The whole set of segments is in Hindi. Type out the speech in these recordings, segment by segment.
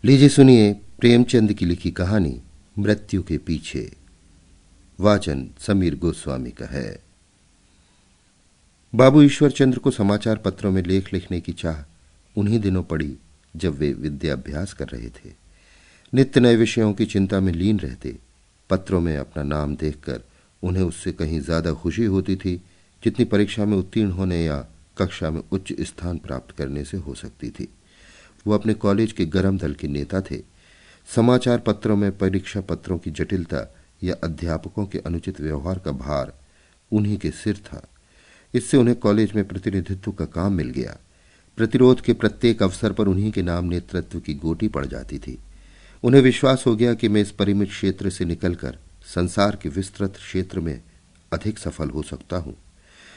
लीजिए सुनिए प्रेमचंद की लिखी कहानी मृत्यु के पीछे। वाचन समीर गोस्वामी का है। बाबू ईश्वर चंद्र को समाचार पत्रों में लेख लिखने की चाह उन्हीं दिनों पड़ी जब वे विद्याभ्यास कर रहे थे। नित्य नए विषयों की चिंता में लीन रहते। पत्रों में अपना नाम देखकर उन्हें उससे कहीं ज्यादा खुशी होती थी जितनी परीक्षा में उत्तीर्ण होने या कक्षा में उच्च स्थान प्राप्त करने से हो सकती थी। वो अपने कॉलेज के गरम दल के नेता थे। समाचार पत्रों में परीक्षा पत्रों की जटिलता या अध्यापकों के अनुचित व्यवहार का भार उन्हीं के सिर था। इससे उन्हें कॉलेज में प्रतिनिधित्व का काम मिल गया। प्रतिरोध के प्रत्येक अवसर पर उन्हीं के नाम नेतृत्व की गोटी पड़ जाती थी। उन्हें विश्वास हो गया कि मैं इस परिमित क्षेत्र से निकलकर संसार के विस्तृत क्षेत्र में अधिक सफल हो सकता हूं।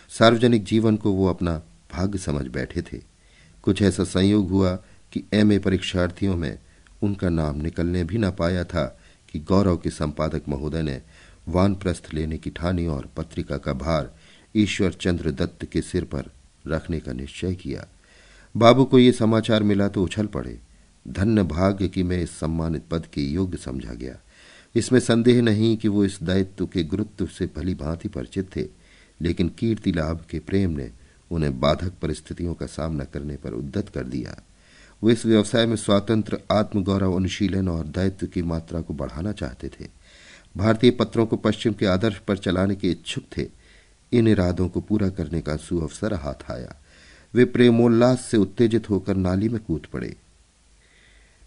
सार्वजनिक जीवन को वो अपना भाग्य समझ बैठे थे। कुछ ऐसा संयोग हुआ कि एमए परीक्षार्थियों में उनका नाम निकलने भी न पाया था कि गौरव के संपादक महोदय ने वानप्रस्थ लेने की ठानी और पत्रिका का भार ईश्वर चंद्र दत्त के सिर पर रखने का निश्चय किया। बाबू को ये समाचार मिला तो उछल पड़े। धन्य भाग्य कि मैं इस सम्मानित पद के योग्य समझा गया। इसमें संदेह नहीं कि वो इस दायित्व के गुरुत्व से भली भांति परिचित थे, लेकिन कीर्ति लाभ के प्रेम ने उन्हें बाधक परिस्थितियों का सामना करने पर उद्यत कर दिया। वो इस व्यवसाय में स्वतंत्र आत्मगौरव अनुशीलन और दायित्व की मात्रा को बढ़ाना चाहते थे। भारतीय पत्रों को पश्चिम के आदर्श पर चलाने के इच्छुक थे। इन इरादों को पूरा करने का सुअवसर हाथ आया। वे प्रेमोल्लास से उत्तेजित होकर नाली में कूद पड़े।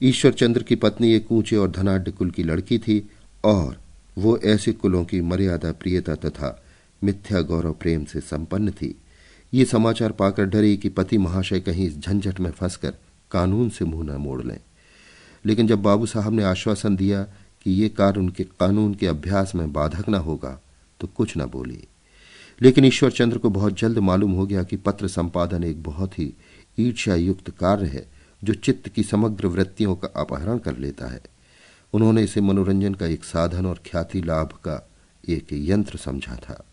ईश्वर चंद्र की पत्नी एक ऊंचे और धनाढ्य कुल की लड़की थी और वो ऐसे कुलों की मर्यादा प्रियता तथा मिथ्या गौरव प्रेम से संपन्न थी। ये समाचार पाकर डरी कि पति महाशय कहीं इस झंझट में फंसकर कानून से मुंह न मोड़ लें। लेकिन जब बाबू साहब ने आश्वासन दिया कि ये कार्य उनके कानून के अभ्यास में बाधक न होगा तो कुछ न बोली। लेकिन ईश्वर चंद्र को बहुत जल्द मालूम हो गया कि पत्र संपादन एक बहुत ही ईर्ष्यायुक्त कार्य है जो चित्त की समग्र वृत्तियों का अपहरण कर लेता है। उन्होंने इसे मनोरंजन का एक साधन और ख्याति लाभ का एक यंत्र समझा था।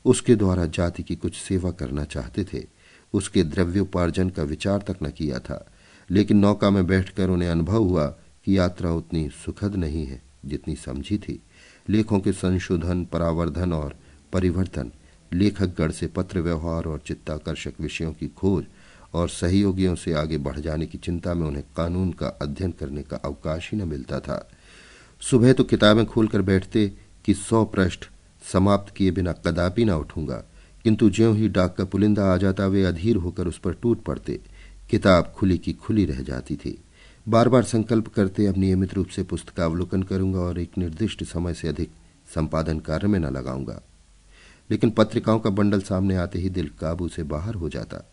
उसके द्वारा जाति की कुछ सेवा करना चाहते थे। उसके द्रव्योपार्जन का विचार तक न किया था। लेकिन नौका में बैठकर उन्हें अनुभव हुआ कि यात्रा उतनी सुखद नहीं है जितनी समझी थी। लेखों के संशोधन, परावर्धन और परिवर्तन, लेखकगण से पत्र व्यवहार और चित्ताकर्षक विषयों की खोज और सहयोगियों से आगे बढ़ जाने की चिंता में उन्हें कानून का अध्ययन करने का अवकाश ही न मिलता था। सुबह तो किताबें खोलकर बैठते कि 100 पृष्ठ समाप्त किए बिना कदापि न उठूंगा, किंतु ज्यों ही डाक का पुलिंदा आ जाता वे अधीर होकर उस पर टूट पड़ते। किताब खुली की खुली रह जाती थी। बार बार संकल्प करते अब नियमित रूप से पुस्तकावलोकन करूंगा और एक निर्दिष्ट समय से अधिक संपादन कार्य में न लगाऊंगा। लेकिन पत्रिकाओं का बंडल सामने आते ही दिल काबू से बाहर हो जाता।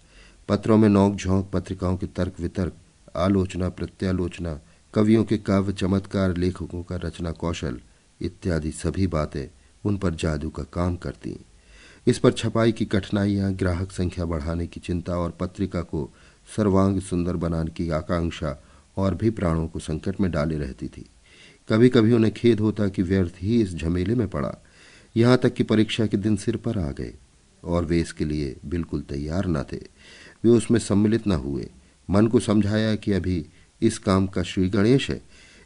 पत्रों में नोक झोंक, पत्रिकाओं के तर्क वितर्क, आलोचना प्रत्यालोचना, कवियों के काव्य चमत्कार, लेखकों का रचना कौशल इत्यादि सभी बातें उन पर जादू का काम करती। इस पर छपाई की कठिनाइयां, ग्राहक संख्या बढ़ाने की चिंता और पत्रिका को सर्वांग सुंदर बनाने की आकांक्षा और भी प्राणों को संकट में डाले रहती थी। कभी कभी उन्हें खेद होता कि व्यर्थ ही इस झमेले में पड़ा। यहाँ तक कि परीक्षा के दिन सिर पर आ गए और वे इसके लिए बिल्कुल तैयार न थे। वे उसमें सम्मिलित न हुए। मन को समझाया कि अभी इस काम का श्री गणेश है,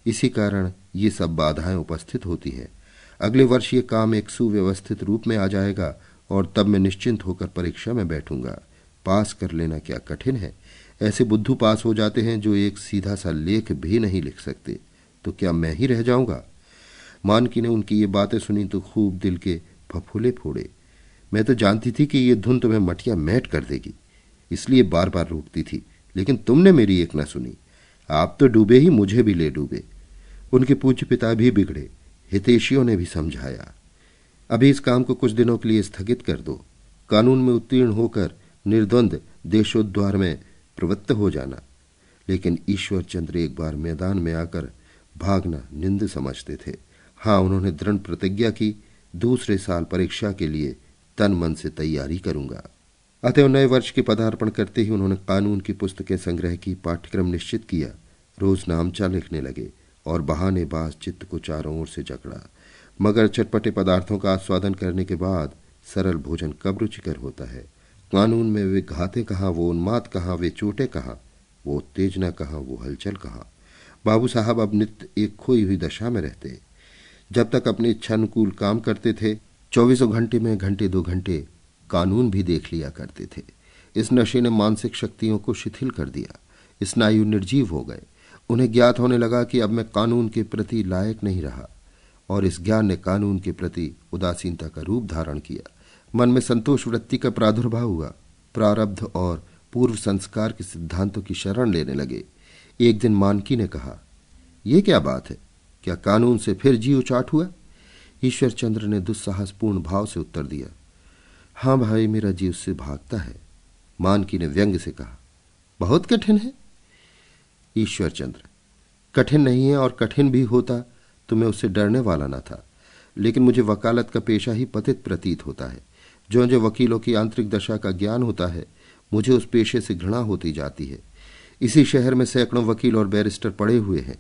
इसी कारण ये सब बाधाएं उपस्थित होती हैं। अगले वर्ष ये काम एक सुव्यवस्थित रूप में आ जाएगा और तब मैं निश्चिंत होकर परीक्षा में बैठूंगा। पास कर लेना क्या कठिन है। ऐसे बुद्धू पास हो जाते हैं जो एक सीधा सा लेख भी नहीं लिख सकते। तो क्या मैं ही रह जाऊंगा? मानकी ने उनकी ये बातें सुनी तो खूब दिल के फफूले फोड़े। मैं तो जानती थी कि ये धुन तुम्हें मटिया मैट कर देगी, इसलिए बार बार रोकती थी, लेकिन तुमने मेरी एक न सुनी। आप तो डूबे ही मुझे भी ले डूबे। उनके पूज्य पिता भी बिगड़े। हितैषियों ने भी समझाया, अभी इस काम को कुछ दिनों के लिए स्थगित कर दो। कानून में उत्तीर्ण होकर निर्द्वंद देशोद्धार में प्रवृत्त हो जाना। लेकिन ईश्वर चंद्र एक बार मैदान में आकर भागना निंद समझते थे। हाँ, उन्होंने दृढ़ प्रतिज्ञा की, दूसरे साल परीक्षा के लिए तन मन से तैयारी करूंगा। अतः नए वर्ष के पदार्पण करते ही उन्होंने कानून की पुस्तकें संग्रह की, पाठ्यक्रम निश्चित किया, रोज नामचा लिखने लगे और बहानेबाज चित्त को चारों ओर से जकड़ा। मगर चटपटे पदार्थों का आस्वादन करने के बाद सरल भोजन कब रुचिकर होता है। कानून में वे घाते कहाँ, वो उन्माद कहाँ, वे चोटें कहाँ, वो उत्तेजना कहाँ, वो हलचल कहाँ। बाबू साहब अब नित्य एक खोई हुई दशा में रहते। जब तक अपनी इच्छानुकूल काम करते थे, 24 घंटे में घंटे 2 घंटे कानून भी देख लिया करते थे। इस नशे ने मानसिक शक्तियों को शिथिल कर दिया। स्नायु निर्जीव हो गए। उन्हें ज्ञात होने लगा कि अब मैं कानून के प्रति लायक नहीं रहा, और इस ज्ञान ने कानून के प्रति उदासीनता का रूप धारण किया। मन में संतोष वृत्ति का प्रादुर्भाव हुआ। प्रारब्ध और पूर्व संस्कार के सिद्धांतों की शरण लेने लगे। एक दिन मानकी ने कहा, यह क्या बात है? क्या कानून से फिर जी उचाट हुआ? ईश्वर चंद्र ने दुस्साहसपूर्ण भाव से उत्तर दिया, हां भाई, मेरा जी उससे भागता है। मानकी ने व्यंग से कहा, बहुत कठिन है। ईश्वर चंद्र, कठिन नहीं है, और कठिन भी होता तो मैं उससे डरने वाला न था। लेकिन मुझे वकालत का पेशा ही पतित प्रतीत होता है। जो जो वकीलों की आंतरिक दशा का ज्ञान होता है, मुझे उस पेशे से घृणा होती जाती है। इसी शहर में सैकड़ों वकील और बैरिस्टर पड़े हुए हैं,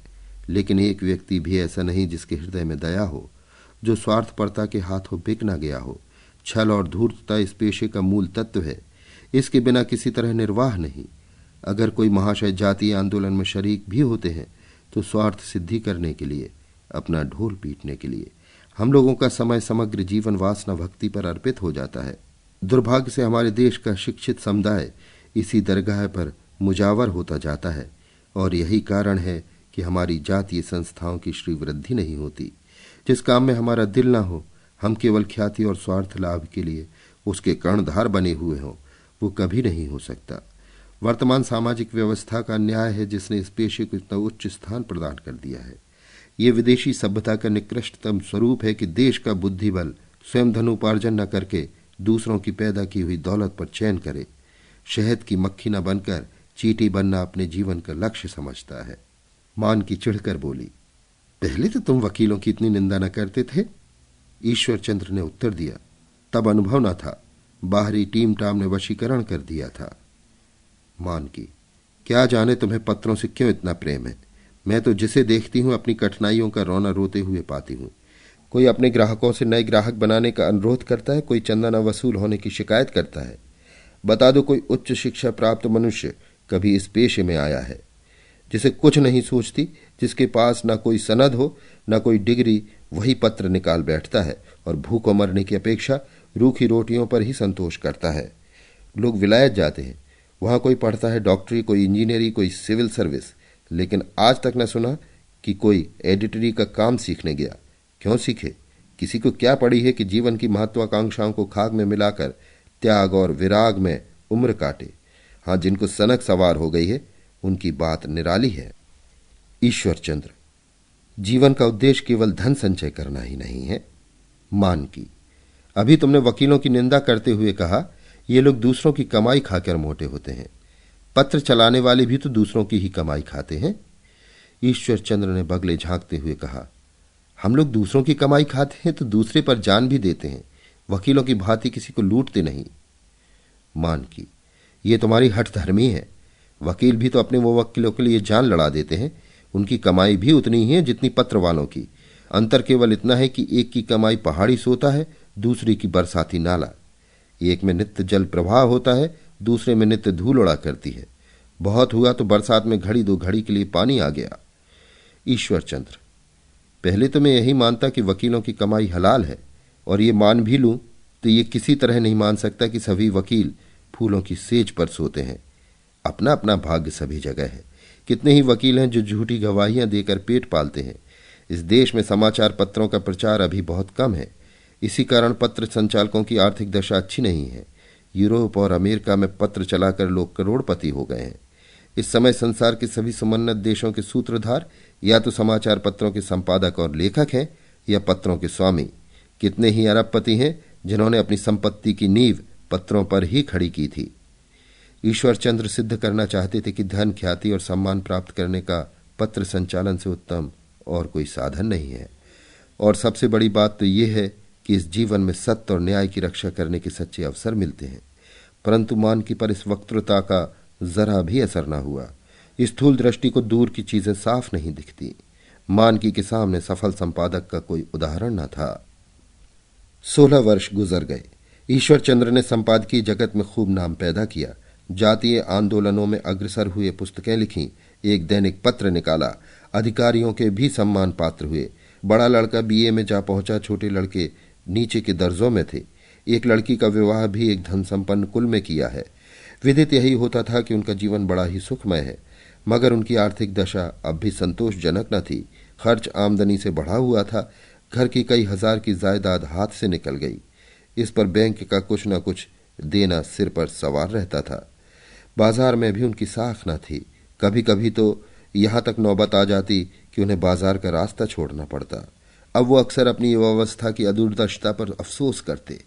लेकिन एक व्यक्ति भी ऐसा नहीं जिसके हृदय में दया हो, जो स्वार्थपरता के हाथों बिक न गया हो। छल और धूर्तता इस पेशे का मूल तत्व है। इसके बिना किसी तरह निर्वाह नहीं। अगर कोई महाशय जातीय आंदोलन में शरीक भी होते हैं तो स्वार्थ सिद्धि करने के लिए, अपना ढोल पीटने के लिए। हम लोगों का समय समग्र जीवन वासना भक्ति पर अर्पित हो जाता है। दुर्भाग्य से हमारे देश का शिक्षित समुदाय इसी दरगाह पर मुजावर होता जाता है, और यही कारण है कि हमारी जातीय संस्थाओं की श्री वृद्धि नहीं होती। जिस काम में हमारा दिल ना हो, हम केवल ख्याति और स्वार्थ लाभ के लिए उसके कर्णधार बने हुए हों, वो कभी नहीं हो सकता। वर्तमान सामाजिक व्यवस्था का न्याय है जिसने इस पेशे को इतना उच्च स्थान प्रदान कर दिया है। ये विदेशी सभ्यता का निकृष्टतम स्वरूप है कि देश का बुद्धिबल स्वयं धनोपार्जन न करके दूसरों की पैदा की हुई दौलत पर चयन करे। शहद की मक्खी न बनकर चींटी बनना अपने जीवन का लक्ष्य समझता है। मानकी चिढ़कर बोली, पहले तो तुम वकीलों की इतनी निंदा न करते थे। ईश्वर चंद्र ने उत्तर दिया, तब अनुभव न था, बाहरी टीम टाम ने वशीकरण कर दिया था। मानकी, क्या जाने तुम्हें पत्रों से क्यों इतना प्रेम है। मैं तो जिसे देखती हूं अपनी कठिनाइयों का रोना रोते हुए पाती हूं। कोई अपने ग्राहकों से नए ग्राहक बनाने का अनुरोध करता है, कोई चंदा न वसूल होने की शिकायत करता है। बता दो, कोई उच्च शिक्षा प्राप्त मनुष्य कभी इस पेशे में आया है? जिसे कुछ नहीं सोचती, जिसके पास ना कोई सनद हो ना कोई डिग्री, वही पत्र निकाल बैठता है और भूखों मरने की अपेक्षा रूखी रोटियों पर ही संतोष करता है। लोग विलायत जाते हैं, वहां कोई पढ़ता है डॉक्टरी, कोई इंजीनियरिंग, कोई सिविल सर्विस, लेकिन आज तक न सुना कि कोई एडिटरी का काम सीखने गया। क्यों सीखे? किसी को क्या पड़ी है कि जीवन की महत्वाकांक्षाओं को खाक में मिलाकर त्याग और विराग में उम्र काटे। हाँ, जिनको सनक सवार हो गई है उनकी बात निराली है। ईश्वर चंद्र, जीवन का उद्देश्य केवल धन संचय करना ही नहीं है। मानकी, अभी तुमने वकीलों की निंदा करते हुए कहा, ये लोग दूसरों की कमाई खाकर मोटे होते हैं। पत्र चलाने वाले भी तो दूसरों की ही कमाई खाते हैं। ईश्वर चंद्र ने बगले झांकते हुए कहा, हम लोग दूसरों की कमाई खाते हैं तो दूसरे पर जान भी देते हैं, वकीलों की भांति किसी को लूटते नहीं। मानकी, ये तुम्हारी हठ धर्मी है। वकील भी तो अपने वो वकीलों के लिए जान लड़ा देते हैं। उनकी कमाई भी उतनी ही है जितनी पत्र वालों की। अंतर केवल इतना है कि एक की कमाई पहाड़ी सोता है, दूसरी की बरसाती नाला। एक में नित्य जल प्रवाह होता है, दूसरे में नित्य धूल उड़ा करती है। बहुत हुआ तो बरसात में घड़ी 2 घड़ी के लिए पानी आ गया। ईश्वर चंद्र, पहले तो मैं यही मानता कि वकीलों की कमाई हलाल है, और ये मान भी लूं तो ये किसी तरह नहीं मान सकता कि सभी वकील फूलों की सेज पर सोते हैं। अपना अपना भाग्य सभी जगह है। कितने ही वकील हैं जो झूठी गवाहियां देकर पेट पालते हैं। इस देश में समाचार पत्रों का प्रचार अभी बहुत कम है। इसी कारण पत्र संचालकों की आर्थिक दशा अच्छी नहीं है। यूरोप और अमेरिका में पत्र चलाकर लोग करोड़पति हो गए हैं। इस समय संसार के सभी समुन्नत देशों के सूत्रधार या तो समाचार पत्रों के संपादक और लेखक हैं या पत्रों के स्वामी। कितने ही अरबपति हैं जिन्होंने अपनी संपत्ति की नींव पत्रों पर ही खड़ी की थी। ईश्वर चंद्र सिद्ध करना चाहते थे कि धन, ख्याति और सम्मान प्राप्त करने का पत्र संचालन से उत्तम और कोई साधन नहीं है। और सबसे बड़ी बात तो यह है कि इस जीवन में सत्य और न्याय की रक्षा करने के सच्चे अवसर मिलते हैं। परंतु मानकी पर इस वक्तृता का जरा भी असर न हुआ। स्थूल दृष्टि को दूर की चीजें साफ नहीं दिखती। मानकी के सामने सफल संपादक का कोई उदाहरण न था। 16 वर्ष गुजर गए। ईश्वर चंद्र ने संपादकीय जगत में खूब नाम पैदा किया। जातीय आंदोलनों में अग्रसर हुए, पुस्तकें लिखी, एक दैनिक पत्र निकाला, अधिकारियों के भी सम्मान पात्र हुए। बड़ा लड़का बीए में जा पहुंचा, छोटे लड़के नीचे के दर्जों में थे। एक लड़की का विवाह भी एक धन संपन्न कुल में किया है। विदित यही होता था कि उनका जीवन बड़ा ही सुखमय है, मगर उनकी आर्थिक दशा अब भी संतोषजनक न थी। खर्च आमदनी से बढ़ा हुआ था। घर की कई हजार की जायदाद हाथ से निकल गई। इस पर बैंक का कुछ न कुछ देना सिर पर सवार रहता था। बाजार में भी उनकी साख न थी। कभी कभी तो यहां तक नौबत आ जाती कि उन्हें बाजार का रास्ता छोड़ना पड़ता। अब वो अक्सर अपनी अवस्था की अदूरदर्शिता पर अफसोस करते।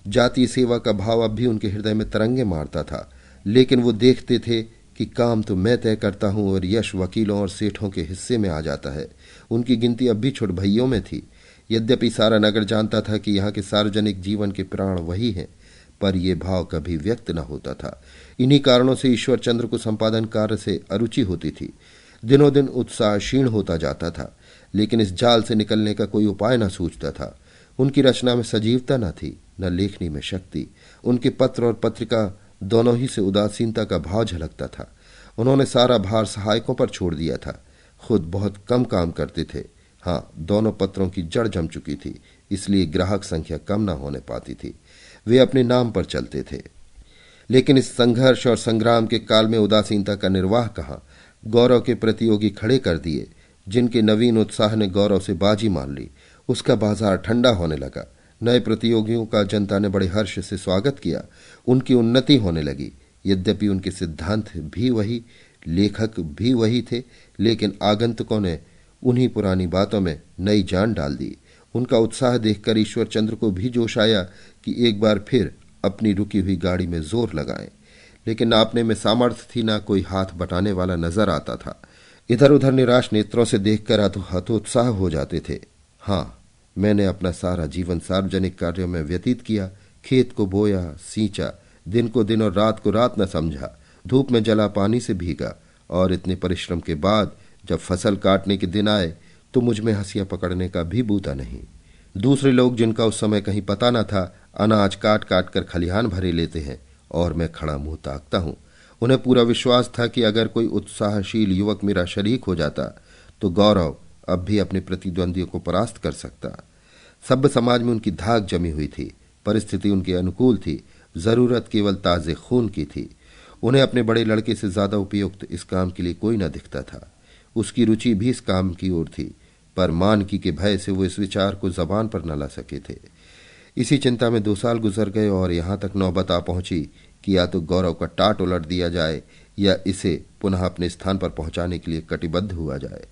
जातीय सेवा का भाव अब भी उनके हृदय में तरंगे मारता था, लेकिन वो देखते थे कि काम तो मैं तय करता हूं और यश वकीलों और सेठों के हिस्से में आ जाता है। उनकी गिनती अब भी छुटभइयों में थी। यद्यपि सारा नगर जानता था कि यहाँ के सार्वजनिक जीवन के प्राण वही हैं, पर यह भाव कभी व्यक्त न होता था। इन्हीं कारणों से ईश्वर चंद्र को संपादन कार्य से अरुचि होती थी। दिनों दिन उत्साह क्षीण होता जाता था, लेकिन इस जाल से निकलने का कोई उपाय न सूझता था। उनकी रचना में सजीवता न थी, न लेखनी में शक्ति। उनके पत्र और पत्रिका दोनों ही से उदासीनता का भाव झलकता था। उन्होंने सारा भार सहायकों पर छोड़ दिया था। खुद बहुत कम काम करते थे। हाँ, दोनों पत्रों की जड़ जम चुकी थी, इसलिए ग्राहक संख्या कम न होने पाती थी। वे अपने नाम पर चलते थे। लेकिन इस संघर्ष और संग्राम के काल में उदासीनता का निर्वाह कहाँ। गौरव के प्रतियोगी खड़े कर दिए। जिनके नवीन उत्साह ने गौरव से बाजी मान ली, उसका बाजार ठंडा होने लगा। नए प्रतियोगियों का जनता ने बड़े हर्ष से स्वागत किया। उनकी उन्नति होने लगी। यद्यपि उनके सिद्धांत भी वही, लेखक भी वही थे, लेकिन आगंतुकों ने उन्हीं पुरानी बातों में नई जान डाल दी। उनका उत्साह देखकर ईश्वर चंद्र को भी जोश आया कि एक बार फिर अपनी रुकी हुई गाड़ी में जोर लगाएं। लेकिन नापने में सामर्थ्य थी, ना कोई हाथ बटाने वाला नजर आता था। इधर उधर निराश नेत्रों से देखकर हतोत्साह हो जाते थे। हाँ, मैंने अपना सारा जीवन सार्वजनिक कार्यों में व्यतीत किया। खेत को बोया, सींचा, दिन को दिन और रात को रात न समझा, धूप में जला पानी से भीगा, और इतने परिश्रम के बाद जब फसल काटने के दिन आए तो मुझ में हंसियां पकड़ने का भी बूता नहीं। दूसरे लोग, जिनका उस समय कहीं पता न था, अनाज काट काट कर खलिहान भरे लेते हैं और मैं खड़ा मुंह ताकता हूं। उन्हें पूरा विश्वास था कि अगर कोई उत्साहशील युवक मेरा शरीक हो जाता तो गौरव अब भी अपने प्रतिद्वंदियों को परास्त कर सकता। सभ्य समाज में उनकी धाक जमी हुई थी। परिस्थिति उनके अनुकूल थी। जरूरत केवल ताजे खून की थी। उन्हें अपने बड़े लड़के से ज्यादा उपयुक्त इस काम के लिए कोई न दिखता था। उसकी रुचि भी इस काम की ओर थी, पर मानकी के भय से वो इस विचार को जबान पर न ला सके थे। इसी चिंता में 2 साल गुजर गए और यहां तक नौबत आ पहुंची कि या तो गौरव का टाट उलट दिया जाए या इसे पुनः अपने स्थान पर पहुंचाने के लिए कटिबद्ध हुआ जाए।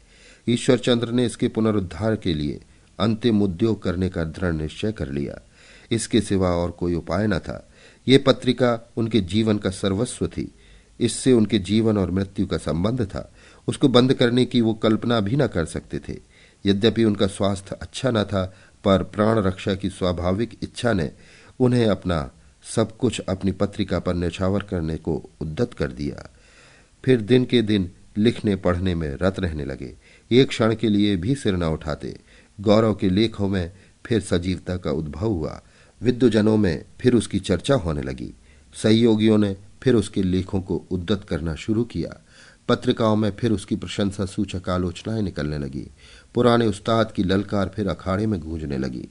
ईश्वर चंद्र ने इसके पुनरुद्धार के लिए अंतिम उद्योग करने का दृढ़ निश्चय कर लिया। इसके सिवा और कोई उपाय न था। ये पत्रिका उनके जीवन का सर्वस्व थी। इससे उनके जीवन और मृत्यु का संबंध था। उसको बंद करने की वो कल्पना भी न कर सकते थे। यद्यपि उनका स्वास्थ्य अच्छा न था, पर प्राण रक्षा की स्वाभाविक इच्छा ने उन्हें अपना सब कुछ अपनी पत्रिका पर न्यौछावर करने को उद्यत कर दिया। फिर दिन के दिन लिखने पढ़ने में रत रहने लगे। एक क्षण के लिए भी सिर न उठाते। गौरव के लेखों में फिर सजीवता का उद्भव हुआ। विद्वजनों में फिर उसकी चर्चा होने लगी। सहयोगियों ने फिर उसके लेखों को उद्यत करना शुरू किया। पत्रिकाओं में फिर उसकी प्रशंसा सूचक आलोचनाएं निकलने लगी। पुराने उस्ताद की ललकार फिर अखाड़े में गूंजने लगी।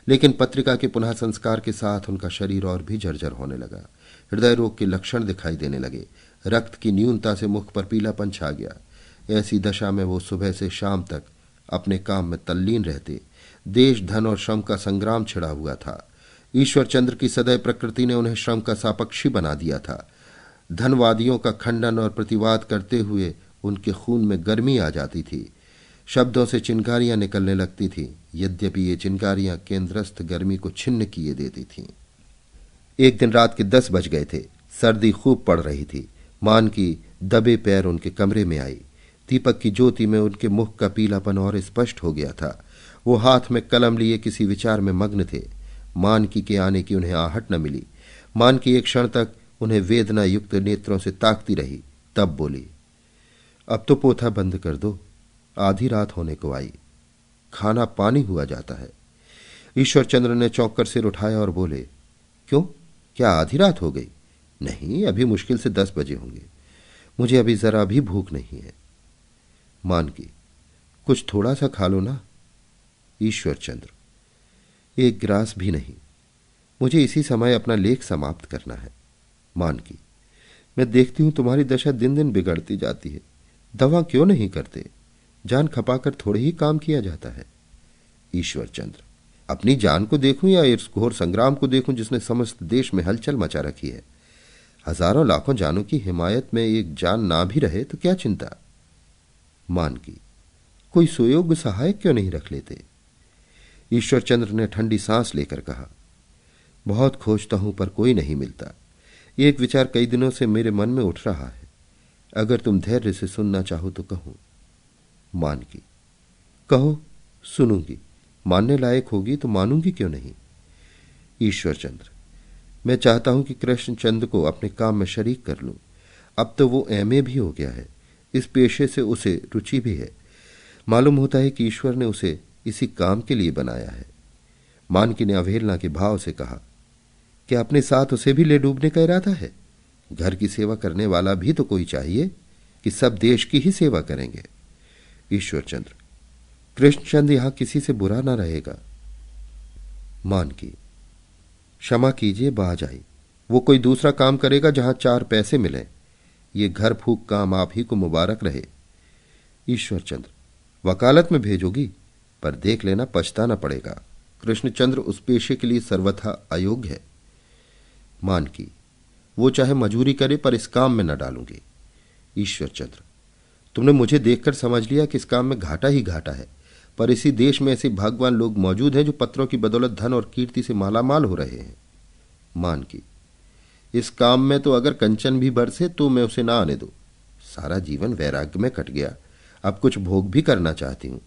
लेकिन पत्रिका के पुनः संस्कार के साथ उनका शरीर और भी जर्जर होने लगा। हृदय रोग के लक्षण दिखाई देने लगे। रक्त की न्यूनता से मुख पर पीलापन छा गया। ऐसी दशा में वो सुबह से शाम तक अपने काम में तल्लीन रहते। देश, धन और श्रम का संग्राम छिड़ा हुआ था। ईश्वर चंद्र की सदैव प्रकृति ने उन्हें श्रम का सापक्षी बना दिया था। धनवादियों का खंडन और प्रतिवाद करते हुए उनके खून में गर्मी आ जाती थी। शब्दों से चिंगारियां निकलने लगती थीं, यद्यपि ये चिंगारियां केंद्रस्थ गर्मी को छिन्न किए देती थीं। एक दिन रात के 10 बज गए थे। सर्दी खूब पड़ रही थी। मान की दबे पैर उनके कमरे में आई। दीपक की ज्योति में उनके मुख का पीलापन और स्पष्ट हो गया था। वो हाथ में कलम लिए किसी विचार में मग्न थे। मानकी के आने की उन्हें आहट न मिली। मानकी एक क्षण तक उन्हें वेदना युक्त नेत्रों से ताकती रही, तब बोली, अब तो पोथा बंद कर दो, आधी रात होने को आई, खाना पानी हुआ जाता है। ईश्वर चंद्र ने चौंक कर सिर उठाया और बोले, क्यों, क्या आधी रात हो गई? नहीं, अभी मुश्किल से 10 बजे होंगे। मुझे अभी जरा भी भूख नहीं है। मानकी, कुछ थोड़ा सा खा लो ना। ईश्वरचंद्र, एक गिलास भी नहीं, मुझे इसी समय अपना लेख समाप्त करना है। मानकी, मैं देखती हूं तुम्हारी दशा दिन दिन बिगड़ती जाती है। दवा क्यों नहीं करते? जान खपाकर थोड़े ही काम किया जाता है। ईश्वरचंद्र, अपनी जान को देखूं या इस घोर संग्राम को देखूं जिसने समस्त देश में हलचल मचा रखी है? हजारों लाखों जानों की हिमायत में एक जान ना भी रहे तो क्या चिंता? मानकी, कोई सुयोग्य सहायक क्यों नहीं रख लेते? ईश्वरचंद्र ने ठंडी सांस लेकर कहा, बहुत खोजता हूं पर कोई नहीं मिलता। एक विचार कई दिनों से मेरे मन में उठ रहा है। अगर तुम धैर्य से सुनना चाहो तो कहो। मानकी, कहो, सुनूंगी। मानने लायक होगी तो मानूंगी क्यों नहीं। ईश्वरचंद्र, मैं चाहता हूं कि कृष्णचंद्र को अपने काम में शरीक कर लूं। अब तो वो एमए भी हो गया है। इस पेशे से उसे रुचि भी है। मालूम होता है कि ईश्वर ने उसे इसी काम के लिए बनाया है। मानकी ने अवहेलना के भाव से कहा, क्या अपने साथ उसे भी ले डूबने का इरादा है? घर की सेवा करने वाला भी तो कोई चाहिए कि सब देश की ही सेवा करेंगे। ईश्वरचंद्र, कृष्णचंद्र यहां किसी से बुरा ना रहेगा। मानकी, क्षमा कीजिए बाज आई। वो कोई दूसरा काम करेगा जहां 4 पैसे मिले। ये घर फूक काम आप ही को मुबारक रहे। ईश्वरचंद्र, वकालत में भेजोगी? पर देख लेना पछताना पड़ेगा। कृष्णचंद्र उस पेशे के लिए सर्वथा अयोग्य है। मानकी, वो चाहे मजूरी करे पर इस काम में न डालूंगी। ईश्वरचंद्र, तुमने मुझे देखकर समझ लिया कि इस काम में घाटा ही घाटा है। पर इसी देश में ऐसे भाग्यवान लोग मौजूद हैं जो पत्रों की बदौलत धन और कीर्ति से मालामाल हो रहे हैं। मानकी, इस काम में तो अगर कंचन भी बरसे तो मैं उसे ना आने दो। सारा जीवन वैराग्य में कट गया, अब कुछ भोग भी करना चाहती हूं।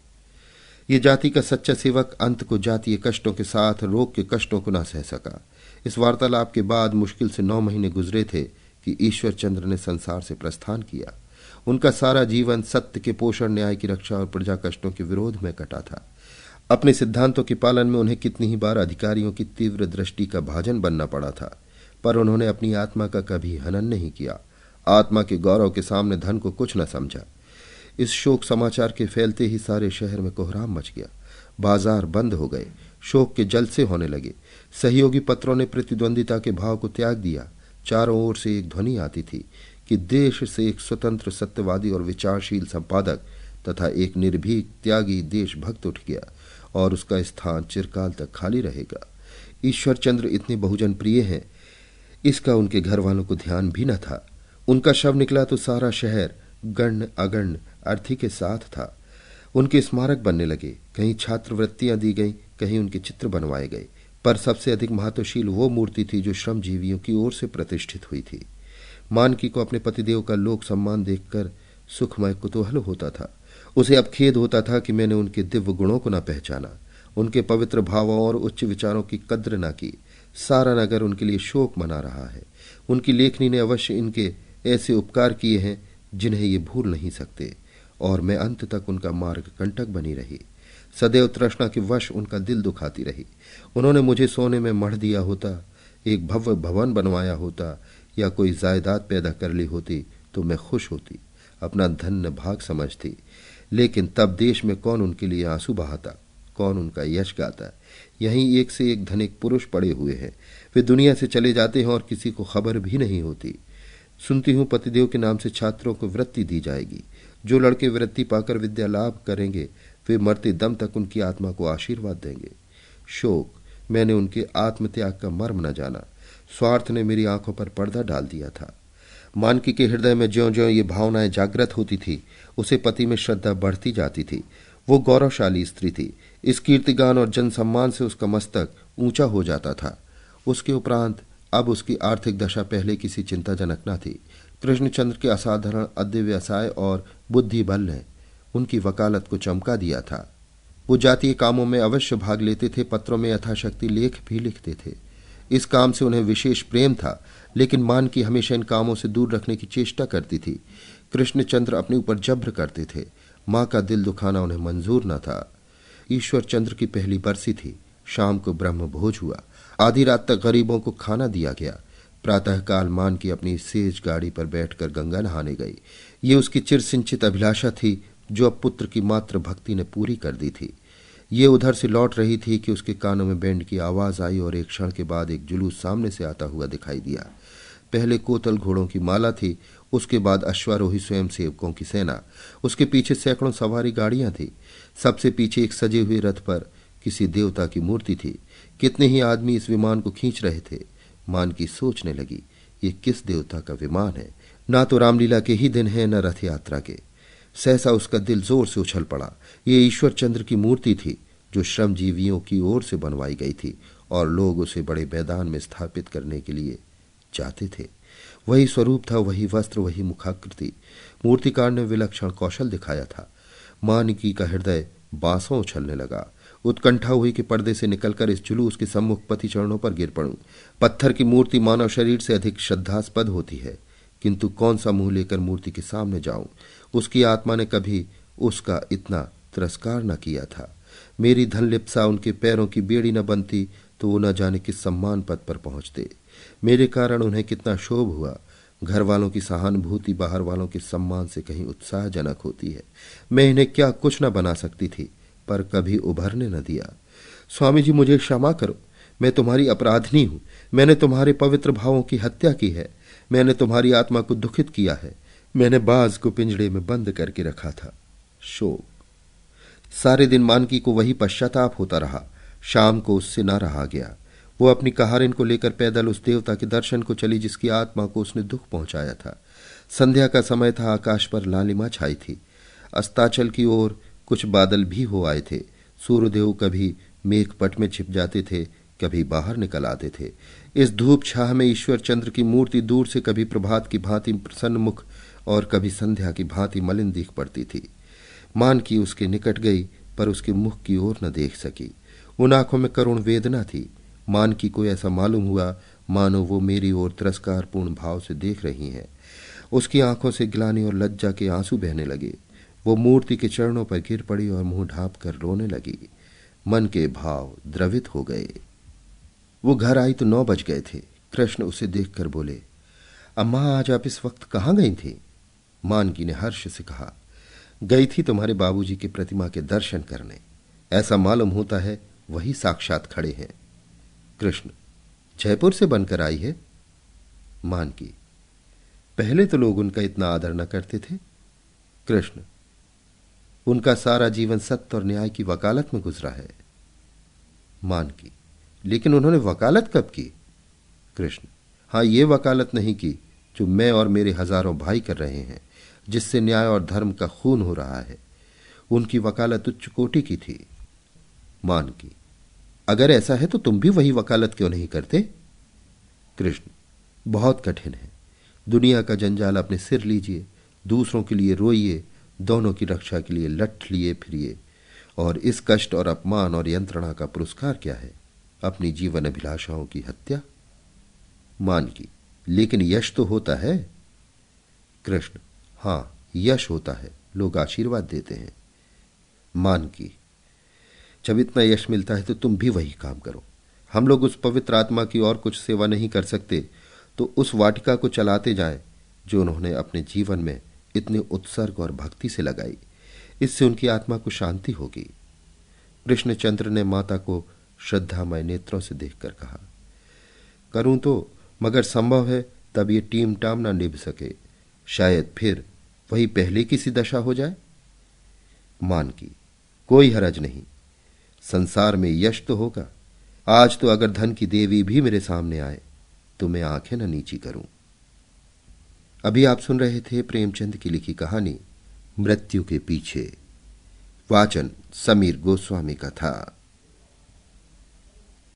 ये जाति का सच्चा सेवक अंत को जातीय कष्टों के साथ रोग के कष्टों को ना सह सका। इस वार्तालाप के बाद मुश्किल से 9 महीने गुजरे थे कि ईश्वरचंद्र ने संसार से प्रस्थान किया। उनका सारा जीवन सत्य के पोषण, न्याय की रक्षा और प्रजा कष्टों के विरोध में कटा था। अपने सिद्धांतों के पालन में उन्हें कितनी ही बार अधिकारियों की तीव्र दृष्टि का भाजन बनना पड़ा था, पर उन्होंने अपनी आत्मा का कभी हनन नहीं किया। आत्मा के गौरव के सामने धन को कुछ न समझा। इस शोक समाचार के फैलते ही सारे शहर में कोहराम मच गया। बाजार बंद हो गए, शोक के जलसे होने लगे। सहयोगी पत्रों ने प्रतिद्वंदिता के भाव को त्याग दिया। चारों ओर से एक ध्वनि आती थी कि देश से एक स्वतंत्र, सत्यवादी और विचारशील संपादक तथा एक निर्भीक, त्यागी देशभक्त उठ गया और उसका स्थान चिरकाल तक खाली रहेगा। ईश्वरचंद्र इतने बहुजन प्रिय हैं, इसका उनके घर वालों को ध्यान भी न था। उनका शव निकला तो सारा शहर गण्य अगण्य अर्थी के साथ था। उनके स्मारक बनने लगे, कहीं छात्रवृत्तियां दी गईं, कहीं उनके चित्र बनवाए गए। पर सबसे अधिक महत्वशील वो मूर्ति थी जो श्रमजीवियों की ओर से प्रतिष्ठित हुई थी। मानकी को अपने पतिदेव का लोक सम्मान देखकर सुखमय कुतूहल होता था। उसे अब खेद होता था कि मैंने उनके दिव्य गुणों को न पहचाना, उनके पवित्र भावों और उच्च विचारों की कद्र न की। सारा नगर उनके लिए शोक मना रहा है। उनकी लेखनी ने अवश्य इनके ऐसे उपकार किए हैं जिन्हें ये भूल नहीं सकते, और मैं अंत तक उनका मार्ग कंटक बनी रही। सदैव तृष्णा के वश उनका दिल दुखाती रही। उन्होंने मुझे सोने में मढ़ दिया होता, एक भव्य भवन बनवाया होता या कोई जायदाद पैदा कर ली होती तो मैं खुश होती, अपना धन्य भाग समझती। लेकिन तब देश में कौन उनके लिए आंसू बहाता, कौन उनका यश गाता। यहीं एक से एक धनिक पुरुष पड़े हुए हैं। वे दुनिया से चले जाते हैं और किसी को खबर भी नहीं होती। सुनती हूं पतिदेव के नाम से छात्रों को वृत्ति दी जाएगी। जो लड़के वृत्ति पाकर विद्या लाभ करेंगे वे मरते दम तक उनकी आत्मा को आशीर्वाद देंगे। शोक, मैंने उनके आत्मत्याग का मर्म न जाना। स्वार्थ ने मेरी आंखों पर पर्दा डाल दिया था। मानकी के हृदय में ज्यों ज्यों ये भावनाएं जागृत होती थी, उसे पति में श्रद्धा बढ़ती जाती थी। वो गौरवशाली स्त्री थी। इस कीर्तिगान और जन सम्मान से उसका मस्तक ऊंचा हो जाता था। उसके उपरांत अब उसकी आर्थिक दशा पहले किसी चिंताजनक न थी। कृष्णचंद्र के असाधारण अध्यवसाय और बुद्धि बल ने उनकी वकालत को चमका दिया था। वो जातीय कामों में अवश्य भाग लेते थे, पत्रों में यथाशक्ति लेख भी लिखते थे। इस काम से उन्हें विशेष प्रेम था, लेकिन मानकी हमेशा इन कामों से दूर रखने की चेष्टा करती थी। कृष्णचंद्र अपने ऊपर जब्र करते थे। मां का दिल दुखाना उन्हें मंजूर न था। ईश्वरचंद्र की पहली बरसी थी। शाम को ब्रह्म भोज हुआ। आधी रात तक गरीबों को खाना दिया गया। प्रातःकाल मानकी अपनी सेज गाड़ी पर बैठकर गंगा नहाने गई। ये उसकी चिरसिंचित अभिलाषा थी, जो अब पुत्र की मात्र भक्ति ने पूरी कर दी थी। ये उधर से लौट रही थी कि उसके कानों में बैंड की आवाज आई और एक क्षण के बाद एक जुलूस सामने से आता हुआ दिखाई दिया। पहले कोतल घोड़ों की माला थी, उसके बाद अश्वारोही स्वयं सेवकों की सेना, उसके पीछे सैकड़ों सवारी गाड़ियां थी। सबसे पीछे एक सजे हुए रथ पर किसी देवता की मूर्ति थी। कितने ही आदमी इस विमान को खींच रहे थे। मानकी सोचने लगी, ये किस देवता का विमान है? ना तो रामलीला के ही दिन है, न रथ यात्रा के। सहसा उसका दिल जोर से उछल पड़ा। ये ईश्वर चंद्र की मूर्ति थी जो श्रमजीवियों की ओर से बनवाई गई थी और लोग उसे बड़े मैदान में स्थापित करने के लिए चाहते थे। वही स्वरूप था, वही वस्त्र, वही मुखाकृति। मूर्तिकार ने विलक्षण कौशल दिखाया था। मानकी का हृदय बांसों उछलने लगा। उत्कंठा हुई कि पर्दे से निकलकर इस जुलूस के सम्मुख पति चरणों पर गिर पड़ूं। पत्थर की मूर्ति मानव शरीर से अधिक श्रद्धास्पद होती है, किंतु कौन सा मुंह लेकर मूर्ति के सामने जाऊं? उसकी आत्मा ने कभी उसका इतना तिरस्कार न किया था। मेरी धन लिप्सा उनके पैरों की बेड़ी न बनती तो वो न जाने किस सम्मान पद पर पहुंचते। मेरे कारण उन्हें कितना क्षोभ हुआ। घर वालों की सहानुभूति बाहर वालों के सम्मान से कहीं उत्साहजनक होती है। मैं इन्हें क्या कुछ न बना सकती थी, पर कभी उभरने न दिया। स्वामी जी, मुझे क्षमा करो। मैं तुम्हारी अपराधनी हूं। मैंने तुम्हारे पवित्र भावों की हत्या की है। मैंने तुम्हारी आत्मा को दुखित किया है। मैंने बाज को पिंजड़े में बंद करके रखा था। शोक। सारे दिन मानकी को वही पश्चाताप होता रहा। शाम को उससे न रहा गया। वो अपनी कहारिन को लेकर पैदल उस देवता के दर्शन को चली जिसकी आत्मा को उसने दुख पहुंचाया था। संध्या का समय था। आकाश पर लालिमा छाई थी। अस्ताचल की ओर कुछ बादल भी हो आए थे। सूर्यदेव कभी मेघपट में छिप जाते थे, कभी बाहर निकल आते थे। इस धूप छाह में ईश्वर चंद्र की मूर्ति दूर से कभी प्रभात की भांति प्रसन्न मुख और कभी संध्या की भांति मलिन दिख पड़ती थी। मानकी उसके निकट गई, पर उसके मुख की ओर न देख सकी। उन आंखों में करुण वेदना थी। मानकी को ऐसा मालूम हुआ मानो वो मेरी ओर तिरस्कारपूर्ण भाव से देख रही हैं। उसकी आंखों से ग्लानि और लज्जा के आंसू बहने लगे। वो मूर्ति के चरणों पर गिर पड़ी और मुंह ढांप कर रोने लगी। मन के भाव द्रवित हो गए। वो घर आई तो 9 बज गए थे। कृष्ण उसे देखकर बोले, अम्मा, आज आप इस वक्त कहाँ गई थी? मानकी ने हर्ष से कहा, गई थी तुम्हारे बाबूजी की प्रतिमा के दर्शन करने। ऐसा मालूम होता है वही साक्षात खड़े हैं। कृष्ण, जयपुर से बनकर आई है? मानकी, पहले तो लोग उनका इतना आदर न करते थे। कृष्ण, उनका सारा जीवन सत्य और न्याय की वकालत में गुजरा है। मानकी, लेकिन उन्होंने वकालत कब की? कृष्ण, हां, ये वकालत नहीं की जो मैं और मेरे हजारों भाई कर रहे हैं, जिससे न्याय और धर्म का खून हो रहा है। उनकी वकालत उच्च कोटि की थी। मानकी, अगर ऐसा है तो तुम भी वही वकालत क्यों नहीं करते? कृष्ण, बहुत कठिन है। दुनिया का जंजाल अपने सिर लीजिए, दूसरों के लिए रोइए, दोनों की रक्षा के लिए लठ लिए फिरिए, और इस कष्ट और अपमान और यंत्रणा का पुरस्कार क्या है? अपनी जीवन अभिलाषाओं की हत्या। मानकी, लेकिन यश तो होता है। कृष्ण, हां, यश होता है, लोग आशीर्वाद देते हैं। मानकी, जब इतना यश मिलता है तो तुम भी वही काम करो। हम लोग उस पवित्र आत्मा की और कुछ सेवा नहीं कर सकते तो उस वाटिका को चलाते जाएं जो उन्होंने अपने जीवन में इतने उत्सर्ग और भक्ति से लगाई। इससे उनकी आत्मा को शांति होगी। कृष्णचंद्र ने माता को श्रद्धामय नेत्रों से देखकर कहा, करूं तो, मगर संभव है तब ये टीम टाम ना निभ सके। शायद फिर वही पहले की सी दशा हो जाए। मानकी, कोई हरज नहीं। संसार में यश तो होगा। आज तो अगर धन की देवी भी मेरे सामने आए तो मैं आंखें न नीची करूं। अभी आप सुन रहे थे प्रेमचंद की लिखी कहानी मृत्यु के पीछे। वाचन समीर गोस्वामी का था।